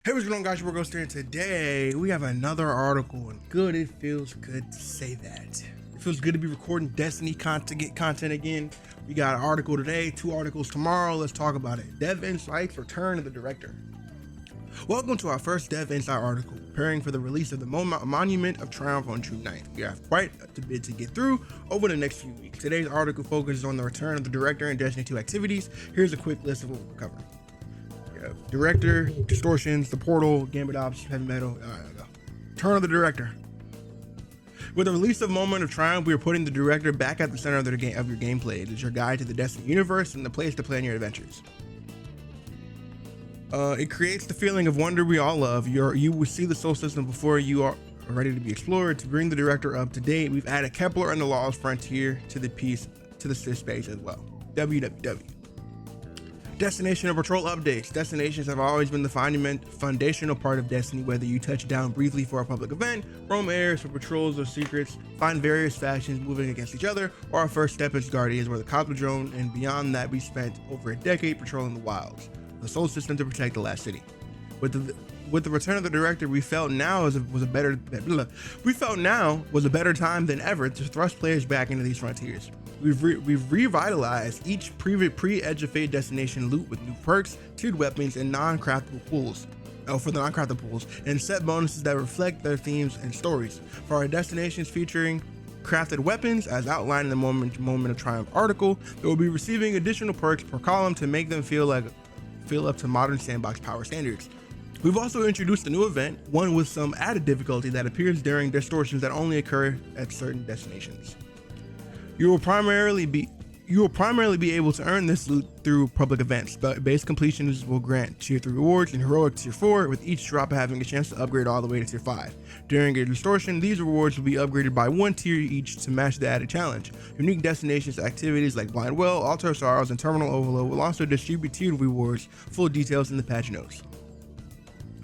Hey, what's going on, guys? We're going to start today. We have another article, and good, it feels good to say that. It feels good to be recording Destiny content again. We got an article today, 2 articles tomorrow. Let's talk about it. Dev Insights, Return of the Director. Welcome to our first Dev Insight article, preparing for the release of the Monument of Triumph on June 9th. We have quite a bit to get through over the next few weeks. Today's article focuses on the return of the director and Destiny 2 activities. Here's a quick list of what we're covering. Director, distortions, the portal, gambit ops, heavy metal. Turn of the director. With the release of Moment of Triumph, we are putting the director back at the center of your gameplay. It is your guide to the Destiny universe and the place to plan your adventures. It creates the feeling of wonder we all love. You will see the soul system before you are ready to be explored. To bring the director up to date, we've added Kepler and the Law's Frontier to the space as well. www. Destination and patrol updates. Destinations have always been the foundational part of Destiny. Whether you touch down briefly for a public event, roam airs for patrols or secrets, find various factions moving against each other, or our first step as Guardians, where the Cosmodrome, and beyond that, we spent over a decade patrolling the wilds, the soul system, to protect the last city. With the return of the director, we felt now was a better time than ever to thrust players back into these frontiers. We've revitalized each pre-Edge of Fate destination loot with new perks, tiered weapons, and non-craftable pools. For the non-craftable pools, and set bonuses that reflect their themes and stories. For our destinations featuring crafted weapons, as outlined in the Moment of Triumph article, they will be receiving additional perks per column to make them feel up to modern sandbox power standards. We've also introduced a new event, one with some added difficulty that appears during distortions that only occur at certain destinations. You will primarily be able to earn this loot through public events, but base completions will grant tier 3 rewards and heroic tier 4, with each drop having a chance to upgrade all the way to tier 5. During a distortion, these rewards will be upgraded by 1 tier each to match the added challenge. Unique destinations activities like Blind Well, Altar of Sorrows, and Terminal Overload will also distribute tiered rewards. Full details in the patch notes.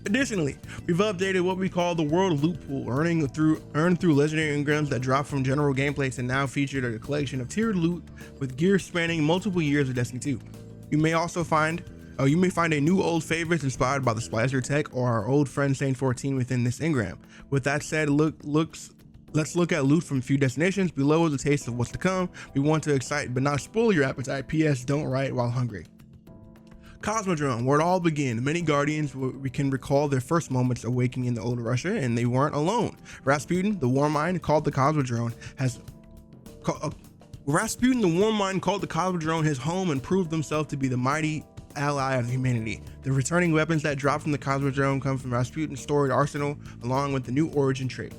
Additionally, we've updated what we call the World Loot Pool, earned through legendary engrams that drop from general gameplay to now featured a collection of tiered loot with gear spanning multiple years of Destiny 2. You may find a new old favorites inspired by the Splicer tech or our old friend Saint 14 within this engram. With that said, let's look at loot from a few destinations. Below is a taste of what's to come. We want to excite but not spoil your appetite. P.S. Don't write while hungry. Cosmodrome, where it all began. Many Guardians we can recall their first moments awakening in the old Russia, and they weren't alone. Rasputin, the Warmind, called the Cosmodrome his home and proved himself to be the mighty ally of humanity. The returning weapons that drop from the Cosmodrome come from Rasputin's storied arsenal, along with the new origin trait.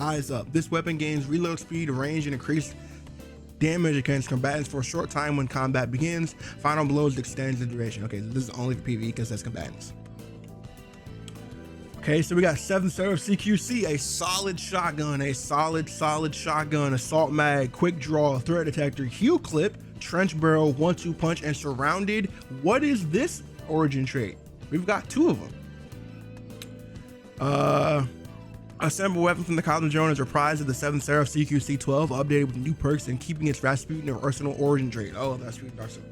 Eyes Up. This weapon gains reload speed, range, and increased damage against combatants for a short time when combat begins. Final blows extends the duration. Okay, this is only for PvE because that's combatants. Okay, so we got 7th Seraph CQC, a solid shotgun, assault mag, quick draw, threat detector, heal clip, trench barrel, 1-2 punch, and surrounded. What is this origin trait? We've got 2 of them. Assemble weapon from the Cosmodrome is reprised of the 7th Seraph CQC 12, updated with new perks and keeping its Rasputin arsenal origin trait. Oh, Rasputin arsenal.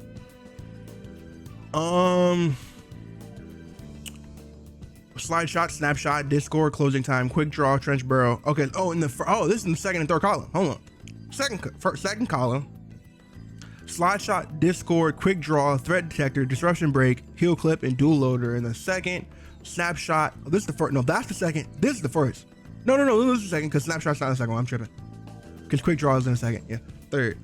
Slide shot, snapshot, Discord, closing time, quick draw, trench barrel. Okay. This is in the second and third column. Hold on. Second column. Slide shot, Discord, quick draw, threat detector, disruption break, heal clip, and dual loader. In the second, snapshot. Oh, this is the first. No, that's the second. This is the first. No, this is the second because snapshot's not the second one. I'm tripping. Because quick draw is in the second. Yeah. Third.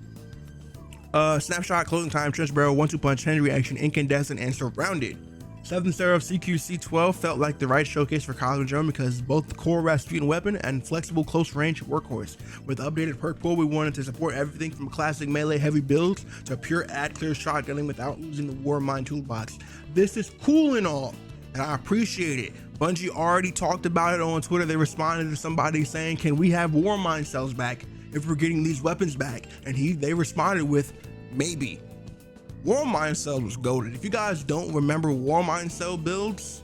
Snapshot, closing time, trench barrel, 1-2 punch, hand reaction, incandescent, and surrounded. 7th Seraph CQC 12 felt like the right showcase for Cosmodrome because both the core Rasputin weapon and flexible close range workhorse. With the updated perk pool, we wanted to support everything from classic melee heavy builds to pure ad clear shotgunning without losing the Warmind toolbox. This is cool and all, and I appreciate it. Bungie already talked about it on Twitter. They responded to somebody saying, can we have Warmind cells back if we're getting these weapons back? And they responded with, maybe. Warmind cell was goated. If you guys don't remember Warmind cell builds,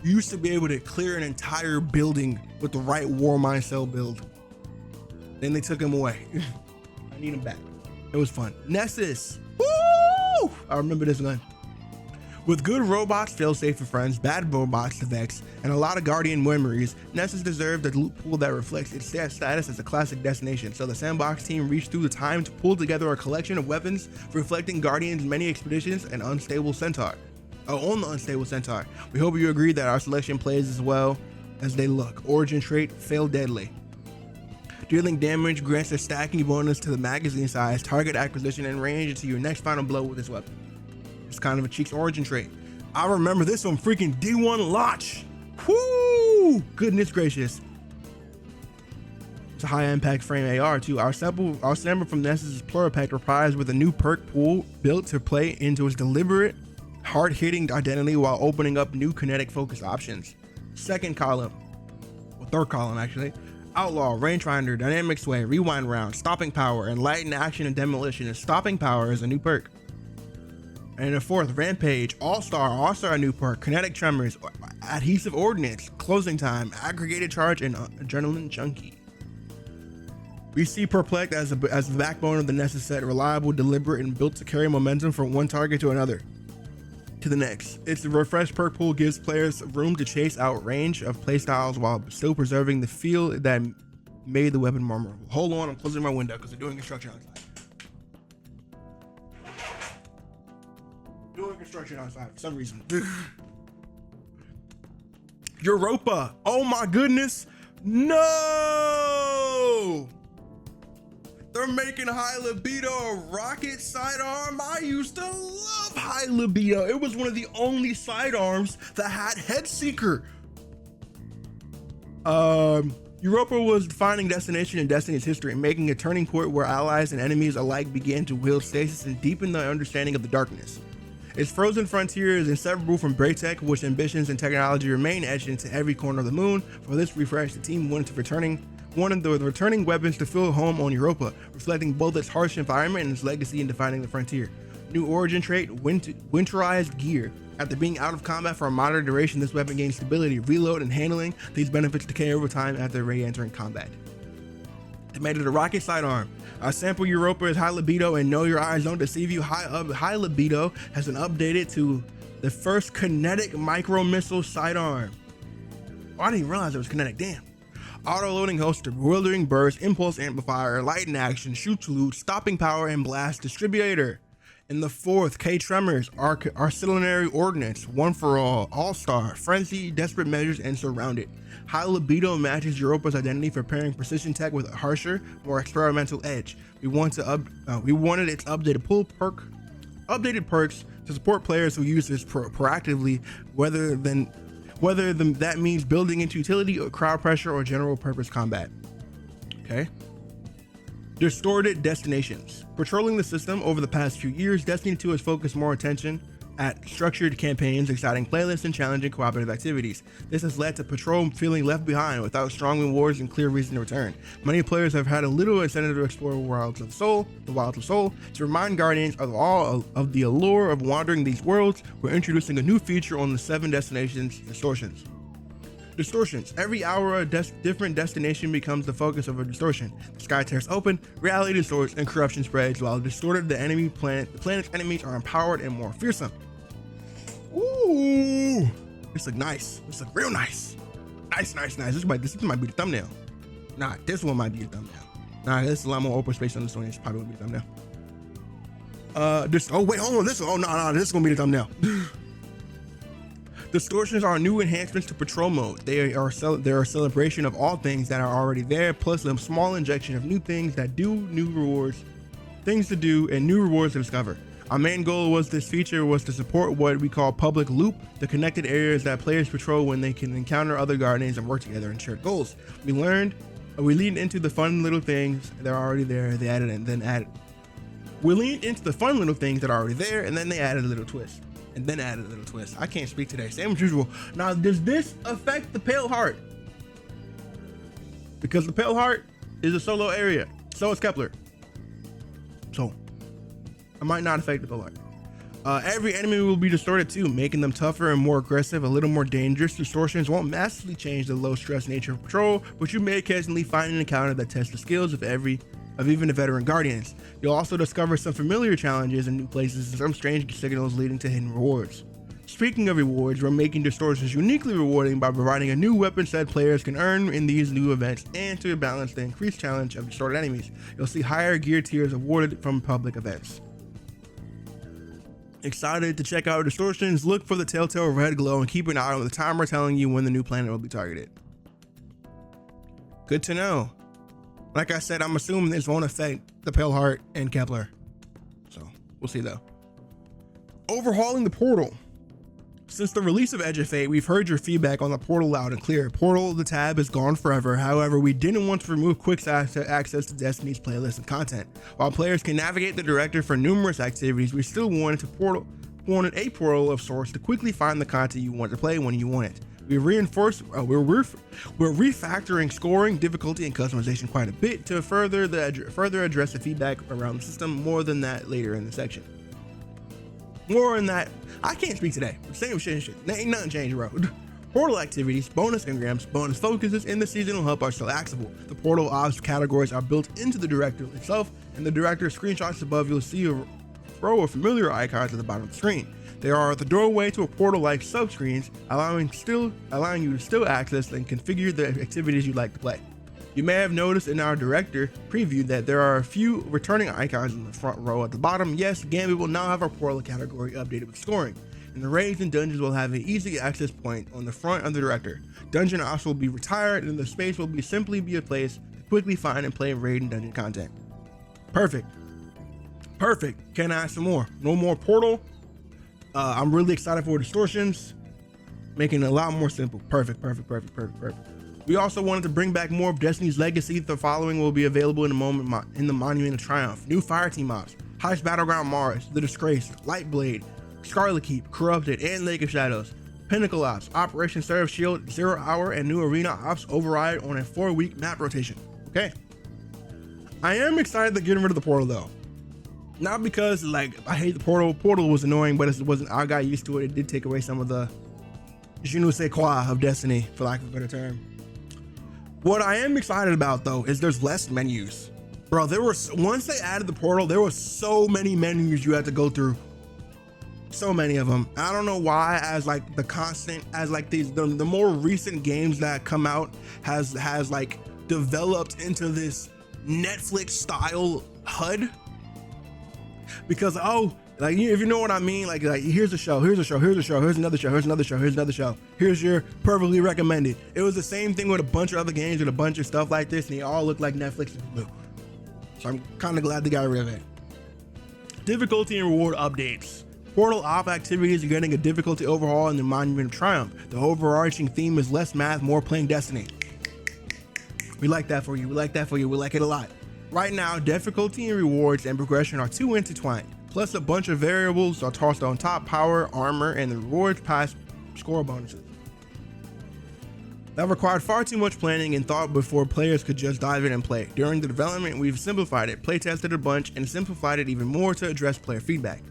you used to be able to clear an entire building with the right Warmind cell build. Then they took him away. I need him back. It was fun. Nessus. Woo! I remember this gun. With good robots, fail-safe for friends, bad robots to vex, and a lot of Guardian memories, Nessus deserved a loot pool that reflects its status as a classic destination, so the Sandbox team reached through the time to pull together a collection of weapons reflecting Guardian's many expeditions and unstable Centaur. On the unstable Centaur. We hope you agree that our selection plays as well as they look. Origin trait, fail deadly. Dealing damage grants a stacking bonus to the magazine size, target acquisition, and range into your next final blow with this weapon. It's kind of a Cheeks origin trait. I remember this from freaking D1 launch. Whoo! Goodness gracious. It's a high impact frame AR too. Our sample from Nessus' Pluripack reprised with a new perk pool built to play into its deliberate, hard-hitting identity while opening up new kinetic focus options. Second column, or third column actually. Outlaw, Rangefinder, Dynamic Sway, Rewind Round, Stopping Power, and Light in Action and Demolition. And Stopping Power is a new perk. And the fourth, Rampage, All-Star, also a new perk, Kinetic Tremors, Adhesive Ordnance, Closing Time, Aggregated Charge, and Adrenaline Junkie. We see Perplex as the backbone of the Nessus set, reliable, deliberate, and built to carry momentum from one target to another. To the next. Its refreshed perk pool gives players room to chase out range of playstyles while still preserving the feel that made the weapon more memorable. Hold on, I'm closing my window because they're doing construction outside. Doing construction outside for some reason. Europa. Oh my goodness. No! They're making High Libido a rocket sidearm. I used to love High Libido. It was one of the only sidearms that had Head Seeker. Europa was defining destination in Destiny's history, making a turning point where allies and enemies alike began to wield stasis and deepen their understanding of the darkness. Its frozen frontier is inseparable from Braytech, which ambitions and technology remain etched into every corner of the moon. For this refresh, the team wanted the returning weapons to fill home on Europa, reflecting both its harsh environment and its legacy in defining the frontier. New origin trait, winterized gear. After being out of combat for a moderate duration, this weapon gains stability, reload, and handling. These benefits decay over time after re-entering combat. It made it a rocket sidearm. Sample Europa is High Libido, and know your eyes don't deceive you. High Libido has been updated to the first kinetic micro missile sidearm. Oh, I didn't even realize it was kinetic. Damn. Auto-loading holster, bewildering burst, impulse amplifier, light in action, shoot to loot, stopping power, and blast distributor. In the fourth, K Tremors, artillery ordnance, one for all, all-star, frenzy, desperate measures, and surrounded. High Libido matches Europa's identity for pairing precision tech with a harsher, more experimental edge. We wanted its updated perks to support players who use this proactively, whether that means building into utility or crowd pressure or general purpose combat. Okay. Distorted destinations. Patrolling the system over the past few years, Destiny 2 has focused more attention at structured campaigns, exciting playlists, and challenging cooperative activities. This has led to Patrol feeling left behind without strong rewards and clear reason to return. Many players have had a little incentive to explore the wilds of soul, to remind Guardians of all of the allure of wandering these worlds. We're introducing a new feature on the 7 destinations, distortions. Distortions. Every hour, a different destination becomes the focus of a distortion. The sky tears open, reality distorts, and corruption spreads. While distorted, the planet's enemies are empowered and more fearsome. Ooh, this look nice. This look real nice. Nice. This might be the thumbnail. Nah, this one might be the thumbnail. Nah, this is a lot more open space on this one. It's probably gonna be the thumbnail. This is gonna be the thumbnail. Distortions are new enhancements to Patrol mode. They are a celebration of all things that are already there, plus a small injection of new things that do, new rewards, things to do, and new rewards to discover. Our main goal was this feature was to support what we call public loop, the connected areas that players patrol when they can encounter other Guardians and work together in shared goals. We leaned into the fun little things that are already there. We leaned into the fun little things that are already there, and then they added a little twist. I can't speak today. Same as usual. Now, does this affect the Pale Heart? Because the Pale Heart is a solo area. So is Kepler. So, it might not affect the Pale Heart. Every enemy will be distorted too, making them tougher and more aggressive, a little more dangerous. Distortions won't massively change the low-stress nature of Patrol, but you may occasionally find an encounter that tests the skills of even the veteran Guardians. You'll also discover some familiar challenges in new places and some strange signals leading to hidden rewards. Speaking of rewards, we're making distortions uniquely rewarding by providing a new weapon set players can earn in these new events, and to balance the increased challenge of distorted enemies, you'll see higher gear tiers awarded from public events. Excited to check out distortions? Look for the telltale red glow and keep an eye on the timer telling you when the new planet will be targeted. Good to know. Like I said, I'm assuming this won't affect the Pale Heart and Kepler, so we'll see though. Overhauling the portal. Since the release of Edge of Fate, we've heard your feedback on the portal loud and clear. Portal, the tab, is gone forever. However, we didn't want to remove quick access to Destiny's playlist and content. While players can navigate the director for numerous activities, we still wanted a portal of sorts to quickly find the content you want to play when you want it. We're refactoring scoring, difficulty, and customization quite a bit to further address the feedback around the system. More than that later in the section. More on that. I can't speak today. Same shit. Ain't nothing changed, bro. Portal activities, bonus engrams, bonus focuses in the seasonal hub are still accessible. The portal ops categories are built into the director itself, and the director screenshots above you'll see a row of familiar icons at the bottom of the screen. They are the doorway to a portal-like subscreens, allowing you to still access and configure the activities you'd like to play. You may have noticed in our director preview that there are a few returning icons in the front row at the bottom. Yes, Gambit will now have our portal category updated with scoring, and the raids and dungeons will have an easy access point on the front of the director. Dungeon ops will be retired, and the space will simply be a place to quickly find and play raid and dungeon content. Perfect. Can't ask for more. No more portal. I'm really excited for distortions, making it a lot more simple. Perfect. We also wanted to bring back more of Destiny's Legacy. The following will be available in the Monument of Triumph. New Fireteam mobs: Heist Battleground Mars, The Disgraced, Lightblade, Scarlet Keep, Corrupted, and Lake of Shadows. Pinnacle Ops, Operation Seraph Shield, 0 Hour, and new Arena Ops Override on a 4-week map rotation. Okay. I am excited to get rid of the portal though. Not because I hate the portal. Portal was annoying, but it wasn't. I got used to it. It did take away some of the je ne sais quoi of Destiny, for lack of a better term. What I am excited about though is there's less menus. Bro, once they added the portal, there were so many menus you had to go through. So many of them. I don't know why, the more recent games that come out has developed into this Netflix style HUD. Because if you know what I mean, here's a show, here's another show, here's your perfectly recommended. It was the same thing with a bunch of other games with a bunch of stuff like this, and they all look like Netflix and blue. So I'm kind of glad they got rid of it. Difficulty and reward updates. Portal op activities are getting a difficulty overhaul in the Monument of Triumph. The overarching theme is less math, more playing Destiny. We like that for you. We like it a lot. Right now, difficulty and rewards and progression are too intertwined. Plus, a bunch of variables are tossed on top: power, armor, and the rewards past score bonuses. That required far too much planning and thought before players could just dive in and play. During the development, we've simplified it, playtested a bunch, and simplified it even more to address player feedback.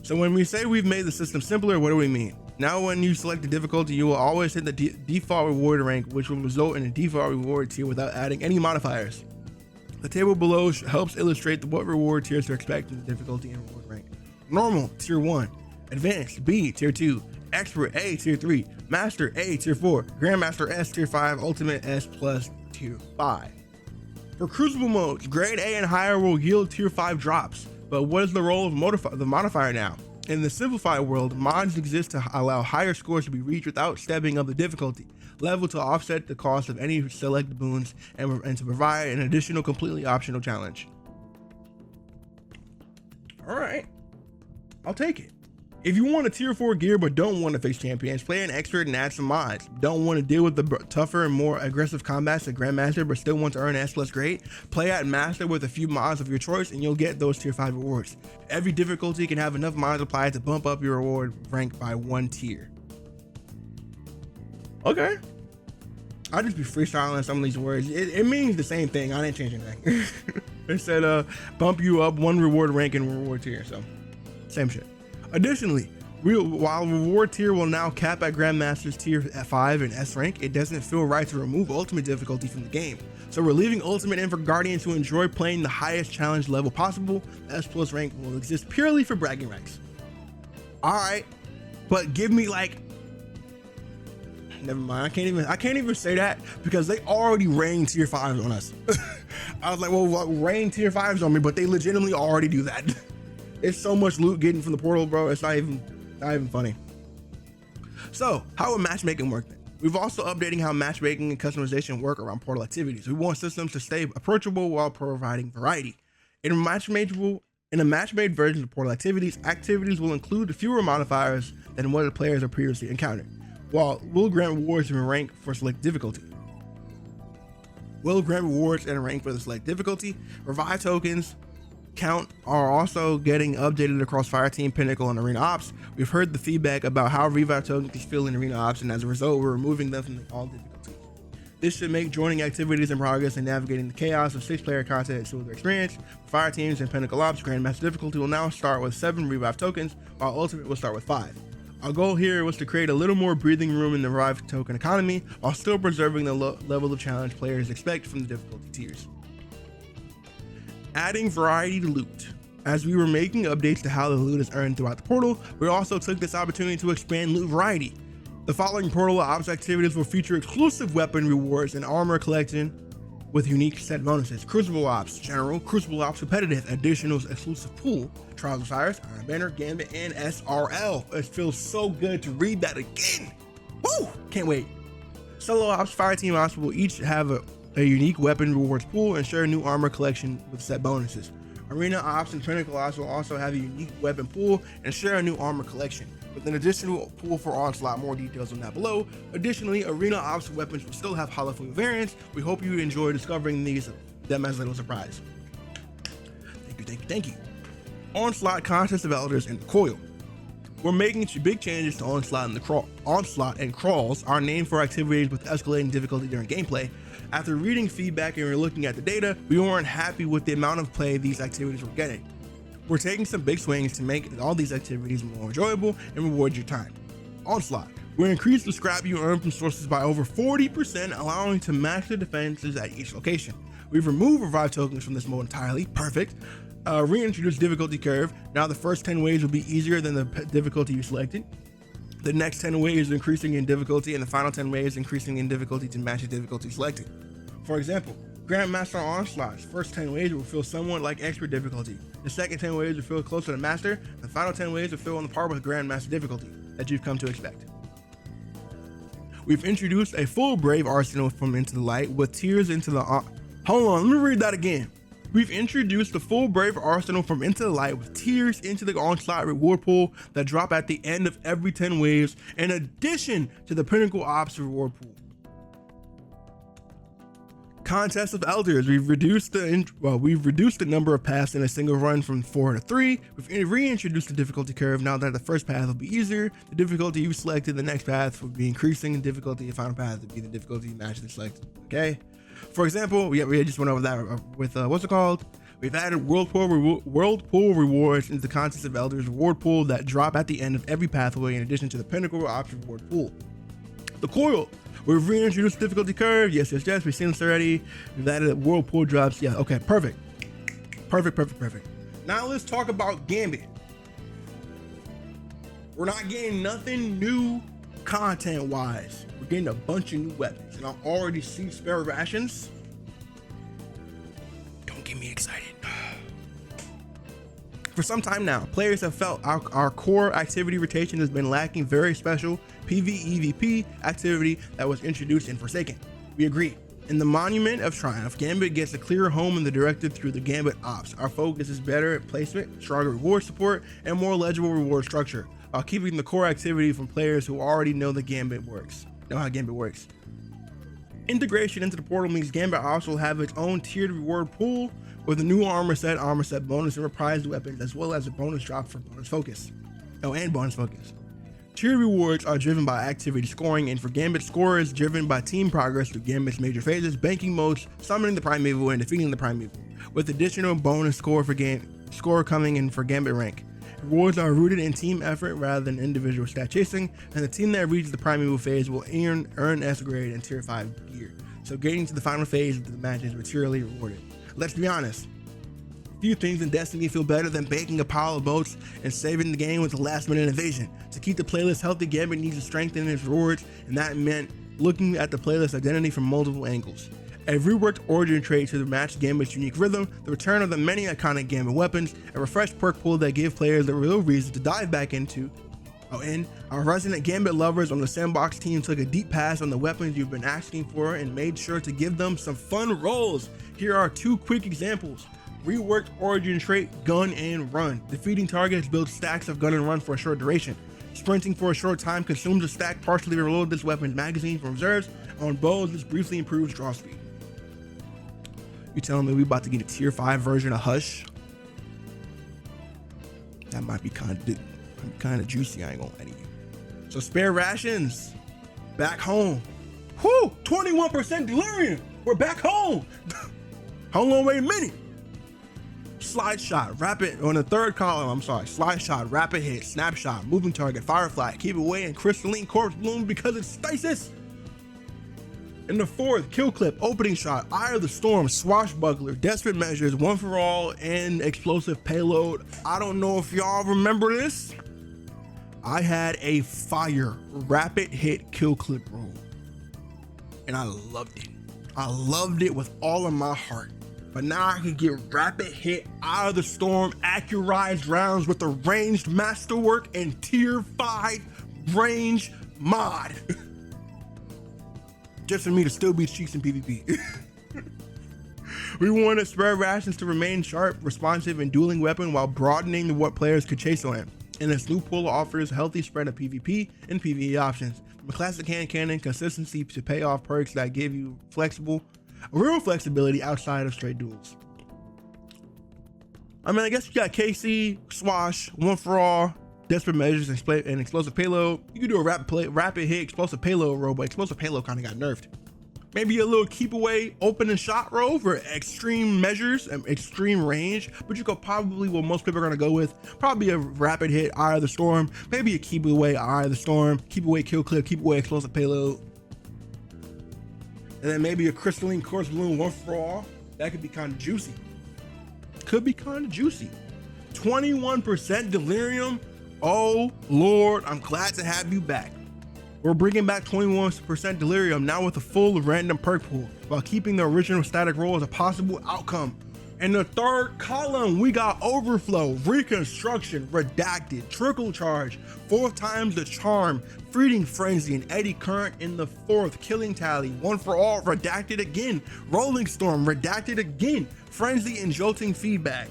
So when we say we've made the system simpler, what do we mean? Now when you select the difficulty, you will always hit the default reward rank, which will result in a default reward tier without adding any modifiers. The table below helps illustrate what reward tiers to expect in the difficulty and reward rank. Normal, tier 1. Advanced, B, tier 2. Expert, A, tier 3. Master, A, tier 4. Grandmaster, S, tier 5. Ultimate, S+, tier 5. For Crucible modes, grade A and higher will yield tier 5 drops. But what is the role of the modifier now? In the simplified world, mods exist to allow higher scores to be reached without stepping up the difficulty level to offset the cost of any select boons and to provide an additional completely optional challenge. All right, I'll take it. If you want a tier 4 gear but don't want to face champions, play an expert and add some mods. Don't want to deal with the tougher and more aggressive combats at Grandmaster but still want to earn S+ grade? Play at Master with a few mods of your choice and you'll get those tier 5 rewards. Every difficulty can have enough mods applied to bump up your reward rank by 1 tier. Okay. I'll just be freestyling some of these words. It means the same thing. I didn't change anything. It said bump you up 1 reward rank and reward tier, so same shit. Additionally, while reward tier will now cap at Grandmaster's tier 5 and S rank, it doesn't feel right to remove ultimate difficulty from the game. So we're leaving ultimate in for Guardians who enjoy playing the highest challenge level possible. S+ rank will exist purely for bragging rights. Alright, but give me like, never mind. I can't even say that because they already rain tier 5s on us. I was like, well, rain tier 5s on me, but they legitimately already do that. It's so much loot getting from the portal, bro. It's not even funny. So how would matchmaking work then? We've also updating how matchmaking and customization work around portal activities. We want systems to stay approachable while providing variety. In a match-made version of portal activities will include fewer modifiers than what the players have previously encountered, while will grant rewards and rank for select difficulty. Revive tokens count are also getting updated across Fireteam, Pinnacle, and Arena Ops. We've heard the feedback about how Revive tokens feel in Arena Ops, and as a result, we're removing them from all difficulties. This should make joining activities in progress and navigating the chaos of 6-player content a smoother experience. Fire teams and Pinnacle Ops, Grandmaster difficulty will now start with 7 Revive tokens, while Ultimate will start with 5. Our goal here was to create a little more breathing room in the Revive token economy, while still preserving the level of challenge players expect from the difficulty tiers. Adding variety to loot. As we were making updates to how the loot is earned throughout the portal, we also took this opportunity to expand loot variety. The following portal ops activities will feature exclusive weapon rewards and armor collection with unique set bonuses. Crucible Ops General, Crucible Ops Competitive, additional exclusive pool, Trials of Osiris, Iron Banner, Gambit, and SRL. It feels so good to read that again. Woo! Can't wait. Solo Ops, Fireteam Ops will each have a unique weapon rewards pool and share a new armor collection with set bonuses. Arena Ops and Pinnacle Ops will also have a unique weapon pool and share a new armor collection, with an additional pool for Onslaught. More details on that below. Additionally, Arena Ops weapons will still have holofoil variants. We hope you enjoy discovering them as a little surprise. Thank you. Onslaught, Contest of Elders, and the Coil. We're making big changes to Onslaught and Crawls, our name for activities with escalating difficulty during gameplay. After reading feedback and looking at the data, we weren't happy with the amount of play these activities were getting. We're taking some big swings to make all these activities more enjoyable and reward your time. Onslaught. We increased the scrap you earn from sources by over 40%, allowing to match the defenses at each location. We've removed Revive tokens from this mode entirely. Perfect. Reintroduced difficulty curve. Now the first 10 waves will be easier than the difficulty you selected. The next 10 waves increasing in difficulty, and the final 10 waves increasing in difficulty to match the difficulty selected. For example, Grandmaster Onslaught's first 10 waves will feel somewhat like expert difficulty. The second 10 waves will feel closer to master. The final 10 waves will feel on the par with Grandmaster difficulty that you've come to expect. We've introduced a full Brave arsenal from Into the Light with tiers into the... Hold on, let me read that again. We've introduced the full Brave arsenal from Into the Light with tiers into the Onslaught reward pool that drop at the end of every 10 waves, in addition to the Pinnacle Ops reward pool. Contest of Elders. We've reduced the number of paths in a single run from 4 to 3. We've reintroduced the difficulty curve. Now that the first path will be easier, the difficulty you selected, the next path will be increasing in difficulty. The final path will be the difficulty you match the selected. Okay. For example, we just went over that with what's it called? We've added world pool rewards into the Contest of Elders reward pool that drop at the end of every pathway, in addition to the Pinnacle Ops reward pool. The Coil. We've reintroduced difficulty curve. Yes. We've seen this already. We've added world pool drops. Yeah. Okay. Perfect. Now let's talk about Gambit. We're not getting nothing new content wise. We're getting a bunch of new weapons, and I already see spare rations. Don't get me excited. For some time now, players have felt our core activity rotation has been lacking very special PvEVP activity that was introduced in Forsaken. We agree. In the Monument of Triumph, Gambit gets a clearer home in the directive through the Gambit Ops. Our focus is better at placement, stronger reward support, and more legible reward structure, while keeping the core activity from players who already know how Gambit works. Integration into the portal means Gambit Ops will have its own tiered reward pool with a new armor set bonus, and reprised weapons, as well as a bonus drop for bonus focus. Tier rewards are driven by activity scoring, and for Gambit, score is driven by team progress through Gambit's major phases, banking modes, summoning the Primeval, and defeating the Primeval, with additional bonus score coming in for Gambit rank. Rewards are rooted in team effort rather than individual stat chasing, and the team that reaches the Primeval phase will earn S grade and tier 5 gear. So getting to the final phase of the match is materially rewarded. Let's be honest, Few things in Destiny feel better than baking a pile of boats and saving the game with a last-minute invasion. To keep the playlist healthy, Gambit needs to strengthen its rewards, and that meant looking at the playlist identity from multiple angles. A reworked origin trait to match Gambit's unique rhythm, the return of the many iconic Gambit weapons, a refreshed perk pool that give players a real reason to dive back into. Our resident Gambit lovers on the Sandbox team took a deep pass on the weapons you've been asking for and made sure to give them some fun rolls. Here are 2 quick examples. Reworked origin trait, Gun and Run. Defeating targets builds stacks of Gun and Run for a short duration. Sprinting for a short time consumes a stack, partially reload this weapon's magazine from reserves. On bows, this briefly improves draw speed. You telling me we about to get a tier 5 version of Hush? That might be kind of juicy, I ain't gonna lie to you. So spare rations, back home. Whoo, 21% delirium. We're back home. Hold on, wait a minute. Slide shot, rapid, on the third column, slide shot, rapid hit, snapshot, moving target, firefly, keep away, and crystalline corpse bloom because it's stasis. In the fourth, kill clip, opening shot, eye of the storm, swashbuckler, desperate measures, one for all, and explosive payload. I don't know if y'all remember this. I had a fire rapid hit kill clip roll, and I loved it. I loved it with all of my heart. But now I can get rapid hit, eye of the storm, accurized rounds with a ranged masterwork and tier 5 range mod. Just for me to still beat Cheeks in PvP. We wanted spare rations to remain sharp, responsive, and dueling weapon while broadening what players could chase on. And this new pool offers a healthy spread of PvP and PvE options. From a classic hand cannon consistency to payoff perks that give you real flexibility outside of straight duels. I mean, I guess you got KC, Swash, One for All, Desperate Measures, and Explosive Payload. You can do a rapid hit Explosive Payload roll, but Explosive Payload kind of got nerfed. Maybe a little keep away open and shot roll for extreme measures and extreme range, but you could probably, what most people are gonna go with, probably a rapid hit Eye of the Storm, maybe a keep away Eye of the Storm, keep away kill clip, keep away Explosive Payload. And then maybe a crystalline corpse bloom One for All. That could be kind of juicy. Could be kind of juicy. 21% delirium. Oh Lord, I'm glad to have you back. We're bringing back 21% delirium now with a full random perk pool while keeping the original static roll as a possible outcome. In the third column, we got Overflow, Reconstruction, Redacted, Trickle Charge, 4 times the Charm, Feeding Frenzy, and Eddy Current in the fourth, Killing Tally, One for All, Redacted again, Rolling Storm, Redacted again, Frenzy and Jolting Feedback.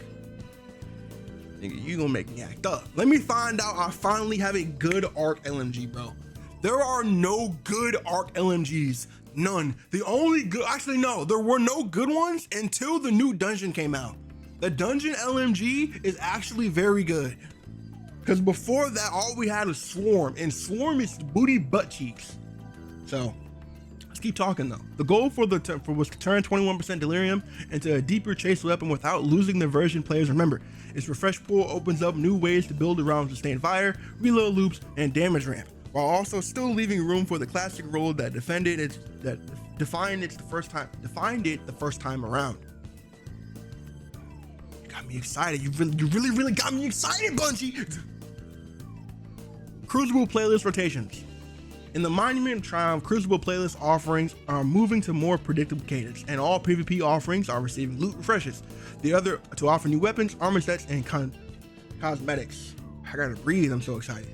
Nigga, you gonna make me act up. Let me find out I finally have a good ARC LMG, bro. There are no good ARC LMGs. None. The only good, actually no, there were no good ones until the new dungeon came out. The dungeon LMG is actually very good. Because before that, all we had was Swarm, and Swarm is booty butt cheeks. So let's keep talking though. The goal was to turn 21% delirium into a deeper chase weapon without losing the version players remember. Its refresh pool opens up new ways to build around sustained fire, reload loops, and damage ramp, while also still leaving room for the classic role that defined it the first time around. You got me excited. You really got me excited, Bungie. Crucible playlist rotations. In the Monument of Triumph, Crucible playlist offerings are moving to more predictable cadence, and all PvP offerings are receiving loot refreshes. The other to offer new weapons, armor sets, and cosmetics. I gotta breathe. I'm so excited.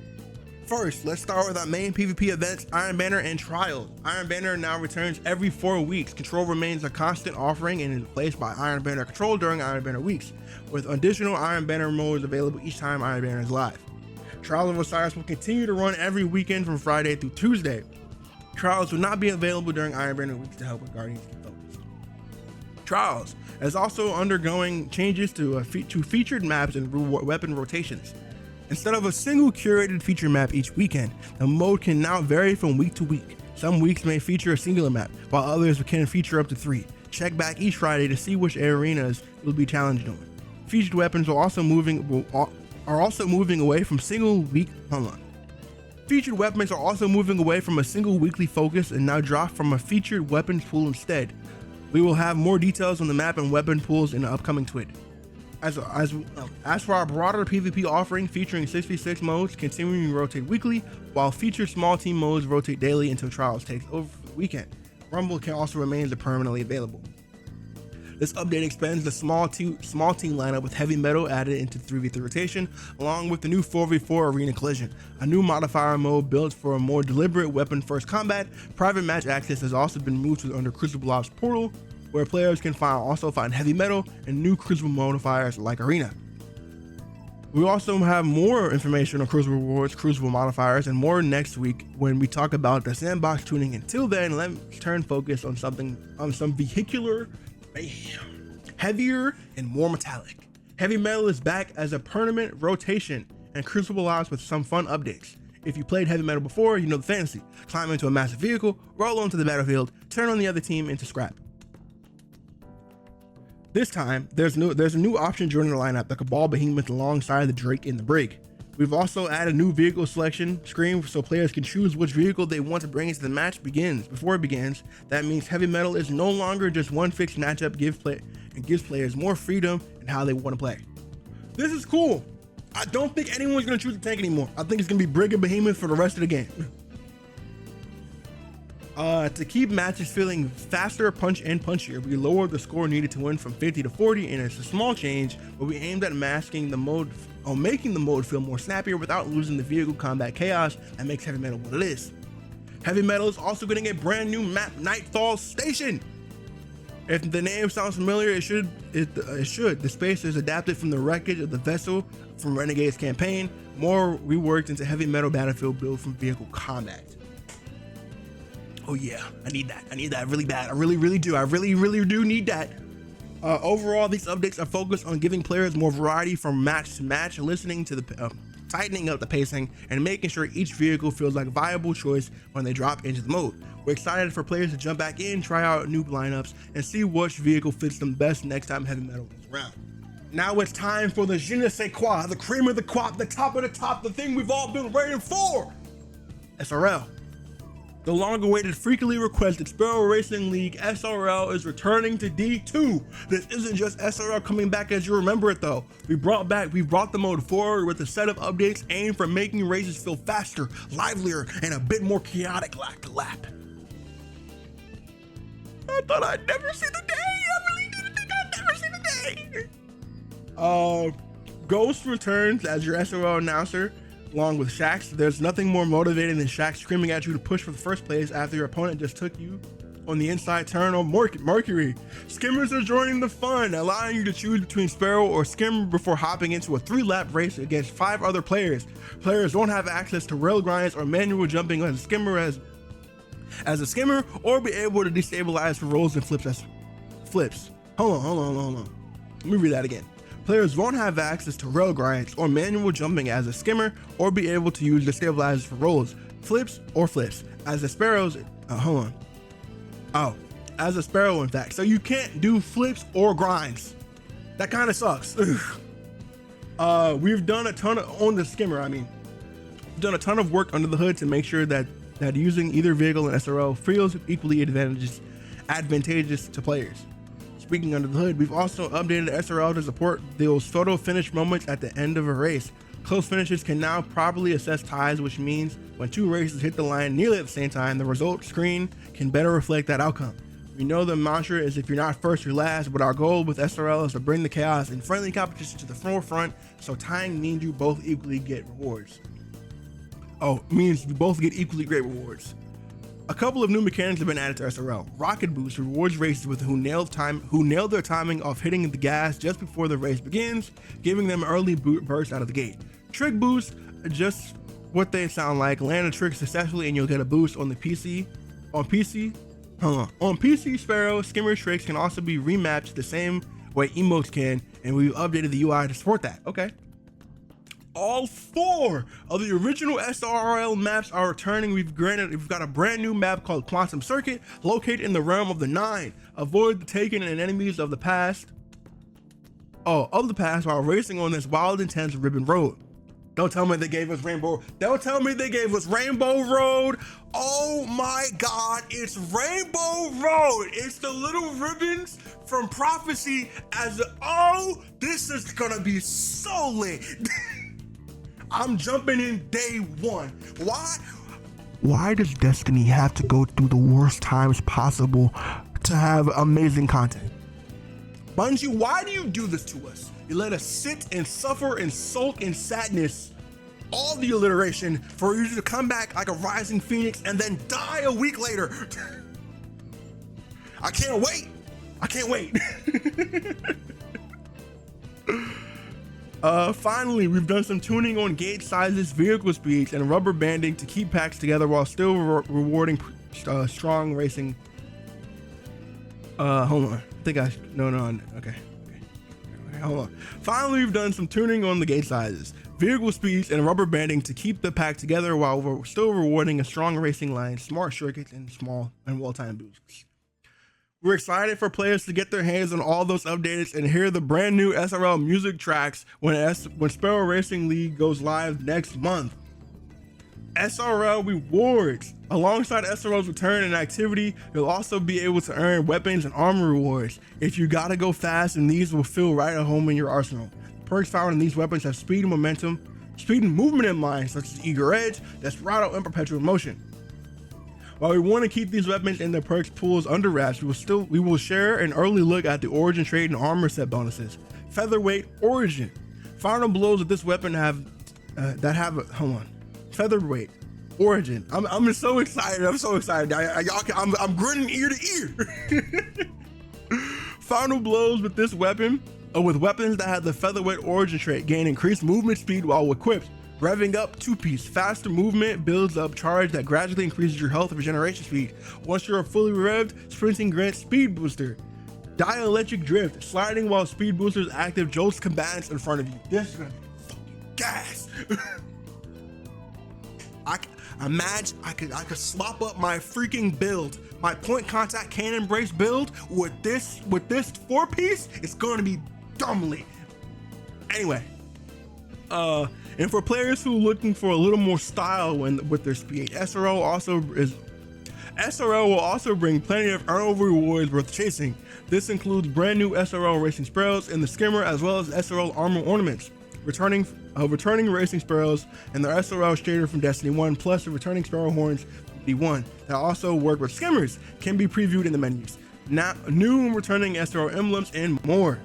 First, let's start with our main PvP events, Iron Banner and Trials. Iron Banner now returns every 4 weeks. Control remains a constant offering and is replaced by Iron Banner Control during Iron Banner weeks, with additional Iron Banner modes available each time Iron Banner is live. Trials of Osiris will continue to run every weekend from Friday through Tuesday. Trials will not be available during Iron Banner weeks to help with Guardians keep focused. Trials is also undergoing changes to featured maps and weapon rotations. Instead of a single curated feature map each weekend, the mode can now vary from week to week. Some weeks may feature a singular map, while others can feature up to 3. Check back each Friday to see which arenas you'll be challenged on. Featured weapons are also moving away from Featured weapons are also moving away from a single weekly focus and now drop from a featured weapons pool instead. We will have more details on the map and weapon pools in the upcoming tweet. As for our broader PvP offering featuring 6v6 modes continuing to rotate weekly, while featured small team modes rotate daily until Trials takes over for the weekend. Rumble can also remain permanently available. This update expands the small team lineup with heavy metal added into 3v3 rotation, along with the new 4v4 arena collision, a new modifier mode built for a more deliberate weapon-first combat. Private match access has also been moved to under Crucible Ops portal, where players can also find heavy metal and new Crucible modifiers like arena. We also have more information on Crucible rewards, Crucible modifiers, and more next week when we talk about the sandbox tuning. Until then, let's turn focus on some vehicular mayhem, heavier and more metallic. Heavy metal is back as a permanent rotation, and Crucible Ops with some fun updates. If you played heavy metal before, you know the fantasy: climb into a massive vehicle, roll onto the battlefield, turn on the other team into scrap. This time, there's a new option joining the lineup, the Cabal Behemoth alongside the Drake in the Brig. We've also added a new vehicle selection screen so players can choose which vehicle they want to bring into the match before it begins. That means heavy metal is no longer just one fixed matchup, gives players more freedom in how they want to play. This is cool. I don't think anyone's going to choose the tank anymore. I think it's going to be Brig and Behemoth for the rest of the game. To keep matches feeling faster, punch and punchier, we lowered the score needed to win from 50 to 40, and it's a small change, but we aimed at making the mode feel more snappier without losing the vehicle combat chaos that makes heavy metal what it is. Heavy metal is also getting a brand new map, Nightfall Station. If the name sounds familiar, it should. The space is adapted from the wreckage of the vessel from Renegade's campaign, more reworked into heavy metal battlefield built from vehicle combat. Oh yeah, I need that really bad. I really do. I really do need that. Overall, these updates are focused on giving players more variety from match to match, tightening up the pacing, and making sure each vehicle feels like a viable choice when they drop into the mode. We're excited for players to jump back in, try out new lineups, and see which vehicle fits them best next time heavy metal is around. Now it's time for the je ne sais quoi, the cream of the crop, the top of the top, the thing we've all been waiting for. SRL. The long-awaited, frequently requested Sparrow Racing League SRL is returning to D2. This isn't just SRL coming back as you remember it though. We brought the mode forward with a set of updates aimed for making races feel faster, livelier, and a bit more chaotic lap to lap. I thought I'd never see the day. I really didn't think I'd never see the day. Ghost returns as your SRL announcer, along with Shax. There's nothing more motivating than Shax screaming at you to push for the first place after your opponent just took you on the inside turn on Mercury. Skimmers are joining the fun, allowing you to choose between Sparrow or Skimmer before hopping into a 3-lap race against 5 other players. Players don't have access to rail grinds or manual jumping as a skimmer, or be able to destabilize for rolls and flips. Hold on. Let me read that again. Players won't have access to rail grinds or manual jumping as a skimmer, or be able to use the stabilizers for rolls, flips. As the Sparrows, as a Sparrow in fact. So you can't do flips or grinds. That kind of sucks. We've done a ton of work under the hood to make sure that using either vehicle in SRL feels equally advantageous to players. Speaking under the hood, we've also updated SRL to support those photo finish moments at the end of a race. Close finishes can now properly assess ties, which means when 2 races hit the line nearly at the same time, the result screen can better reflect that outcome. We know the mantra is if you're not first, you're last, but our goal with SRL is to bring the chaos and friendly competition to the forefront, so tying means you both equally get rewards. Means you both get equally great rewards. A couple of new mechanics have been added to SRL. Rocket Boost rewards racers with who nailed their timing of hitting the gas just before the race begins, giving them early burst out of the gate. Trick Boost, just what they sound like. Land a trick successfully and you'll get a boost on the PC. On PC, Sparrow skimmer tricks can also be remapped the same way emotes can, and we've updated the UI to support that. Okay. All 4 of the original SRL maps are returning. We've got a brand new map called Quantum Circuit, located in the realm of the 9. Avoid the Taken and enemies of the past while racing on this wild, intense ribbon road. Don't tell me they gave us Rainbow. Don't tell me they gave us Rainbow Road. Oh my God, it's Rainbow Road. It's the little ribbons from Prophecy oh, this is gonna be so lit. I'm jumping in day one. Why does Destiny have to go through the worst times possible to have amazing content? Bungie, why do you do this to us? You let us sit and suffer and sulk in sadness, all the alliteration, for you to come back like a rising phoenix and then die a week later. I can't wait. I can't wait. Finally, we've done some tuning on gauge sizes, vehicle speeds, and rubber banding to keep packs together while still rewarding strong racing. Hold on. Okay, hold on. Finally, we've done some tuning on the gauge sizes, vehicle speeds, and rubber banding to keep the pack together while we're still rewarding a strong racing line, smart shortcuts, and small and well-timed boosts. We're excited for players to get their hands on all those updates and hear the brand new SRL music tracks when Sparrow Racing League goes live next month. SRL rewards. Alongside SRL's return and activity, you'll also be able to earn weapons and armor rewards. If you gotta go fast, and these will feel right at home in your arsenal. Perks found in these weapons have speed and momentum, speed and movement in mind, such as Eager Edge, Desperado, and Perpetual Motion. While we want to keep these weapons in the perks pools under wraps, we will share an early look at the Origin trade and armor set bonuses. Featherweight Origin. Final blows of this weapon Featherweight Origin. I'm so excited. I'm so excited. I'm grinning ear to ear. Final blows with this weapon, with weapons that have the Featherweight Origin trait, gain increased movement speed while equipped. Revving up 2-piece, faster movement builds up charge that gradually increases your health and regeneration speed. Once you're fully revved, sprinting grants speed booster. Dielectric drift, sliding while speed boosters active jolts combatants in front of you. This is gonna be fucking gas. I could slop up my freaking build, my point contact cannon brace build with this 4-piece. It's gonna be dumbly. Anyway. And for players who are looking for a little more style with their speed, SRL will also bring plenty of earnable rewards worth chasing. This includes brand new SRL Racing Sparrows in the skimmer, as well as SRL armor ornaments, returning Racing Sparrows and their SRL shader from Destiny 1, plus the returning Sparrow horns from D1 that also work with skimmers, can be previewed in the menus. Now, new and returning SRL emblems and more.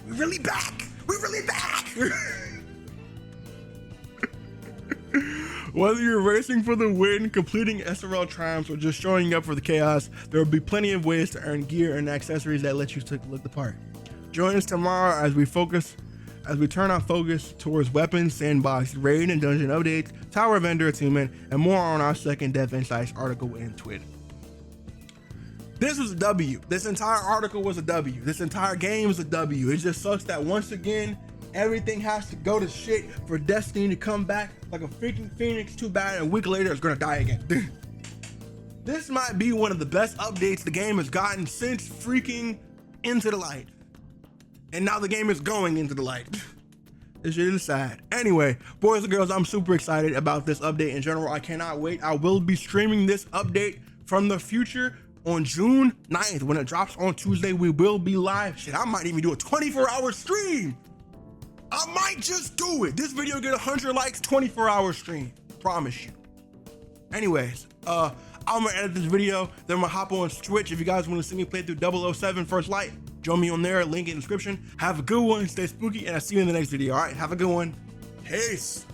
We're really back. We're really back. Whether you're racing for the win, completing SRL triumphs, or just showing up for the chaos, there will be plenty of ways to earn gear and accessories that let you look the part. Join us tomorrow as we turn our focus towards weapons, sandbox, raid and dungeon updates, tower vendor attunement, and more on our second Dev Insights article and tweet. This was a W. This entire article was a W. This entire game was a W. It just sucks that once again, everything has to go to shit for Destiny to come back like a freaking phoenix. Too bad a week later it's gonna die again. This might be one of the best updates the game has gotten since freaking Into the Light. And now the game is going into the light. This shit is sad. Anyway, boys and girls, I'm super excited about this update in general. I cannot wait. I will be streaming this update from the future on June 9th. When it drops on Tuesday, we will be live. Shit, I might even do a 24-hour stream. I might just do it. This video get 100 likes, 24-hour stream. Promise you. Anyways, I'm gonna edit this video, then I'm gonna hop on Twitch. If you guys want to see me play through 007 First Light, join me on there, link in the description. Have a good one, stay spooky, and I'll see you in the next video. All right, have a good one. Peace.